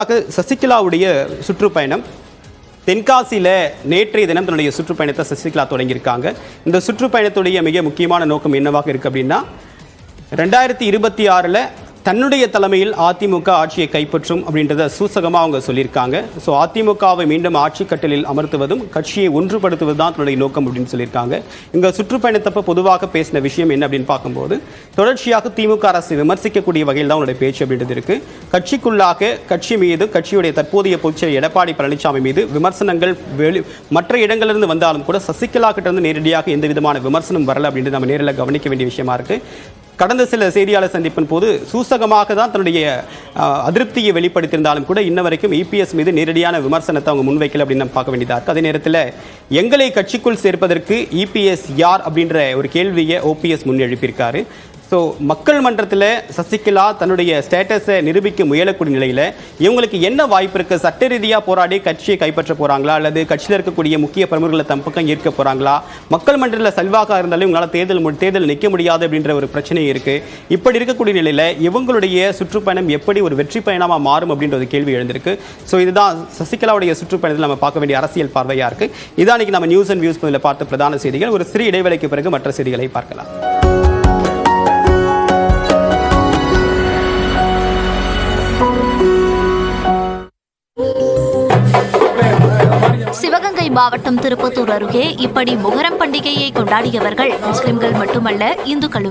சசிகலாவுடைய சுற்றுப்பயணம் தென்காசியில் நேற்றைய தினம் தன்னுடைய சுற்றுப்பயணத்தை சசிகலா தொடங்கியிருக்காங்க. இந்த சுற்றுப்பயணத்துடைய மிக முக்கியமான நோக்கம் என்னவாக இருக்குது அப்படின்னா 2026 தன்னுடைய தலைமையில் அதிமுக ஆட்சியை கைப்பற்றும் அப்படின்றத சூசகமாக அவங்க சொல்லியிருக்காங்க. ஸோ அதிமுகவை மீண்டும் ஆட்சி கட்டலில் அமர்த்துவதும் கட்சியை ஒன்றுபடுத்துவது தான் தன்னுடைய நோக்கம் அப்படின்னு சொல்லியிருக்காங்க. இங்கே சுற்றுப்பயணத்தப்ப பொதுவாக பேசின விஷயம் என்ன அப்படின்னு பார்க்கும்போது தொடர்ச்சியாக திமுக அரசு விமர்சிக்கக்கூடிய வகையில் தான் அவங்களுடைய பேச்சு அப்படின்றது இருக்குது. கட்சிக்குள்ளாக கட்சி மீது கட்சியுடைய தற்போதைய பொதுச்செயலர் எடப்பாடி பழனிசாமி மீது விமர்சனங்கள் மற்ற இடங்களிலிருந்து வந்தாலும் கூட சசிகலா கிட்ட இருந்து நேரடியாக எந்த விதமான விமர்சனம் வரல அப்படின்றது நம்ம நேரில் கவனிக்க வேண்டிய விஷயமா இருக்குது. கடந்த சில செய்தியாளர் சந்திப்பின் போது சூசகமாக தான் தன்னுடைய அதிருப்தியை வெளிப்படுத்தியிருந்தாலும் கூட இன்ன வரைக்கும் இபிஎஸ் மீது நேரடியான விமர்சனத்தை அவங்க முன்வைக்கல அப்படின்னு நம்ம பார்க்க வேண்டியதாக இருக்குது. அதே நேரத்தில் எங்களை கட்சிக்குள் சேர்ப்பதற்கு இபிஎஸ் யார் அப்படின்ற ஒரு கேள்வியை ஓபிஎஸ் முன் எழுப்பியிருக்காரு. ஸோ மக்கள் மன்றத்தில் சசிகலா தன்னுடைய ஸ்டேட்டஸை நிரூபிக்க முயலக்கூடிய நிலையில் இவங்களுக்கு என்ன வாய்ப்பு இருக்குது? சட்ட ரீதியாக போராடி கட்சியை கைப்பற்ற போகிறாங்களா, அல்லது கட்சியில் இருக்கக்கூடிய முக்கிய பிரமுகர்களை தம் பக்கம் ஈர்க்க போகிறாங்களா? மக்கள் மன்றத்தில் செல்வாக்காக இருந்தாலும் இவங்களால் தேர்தல் நிற்க முடியாது அப்படின்ற ஒரு பிரச்சனை இருக்குது. இப்படி இருக்கக்கூடிய நிலையில் இவங்களுடைய சுற்றுப்பயணம் எப்படி ஒரு வெற்றி பயணமாக மாறும் அப்படின்ற ஒரு கேள்வி எழுந்திருக்கு. ஸோ இதுதான் சசிகலாவுடைய சுற்றுப்பயணத்தில் நம்ம பார்க்க வேண்டிய அரசியல் பார்வையாக இருக்குது. இதான் இன்னைக்கு நம்ம நியூஸ் அண்ட் வியூஸ் பார்த்த பிரதான செய்திகள். ஒரு சிறு இடைவேளைக்கு பிறகு மற்ற செய்திகளை பார்க்கலாம். சிவகங்கை மாவட்டம் திருப்பத்தூர் அருகே இப்படி முகரம் பண்டிகையை கொண்டாடியவர்கள் முஸ்லிம்கள் மட்டுமல்ல, இந்துக்களும்.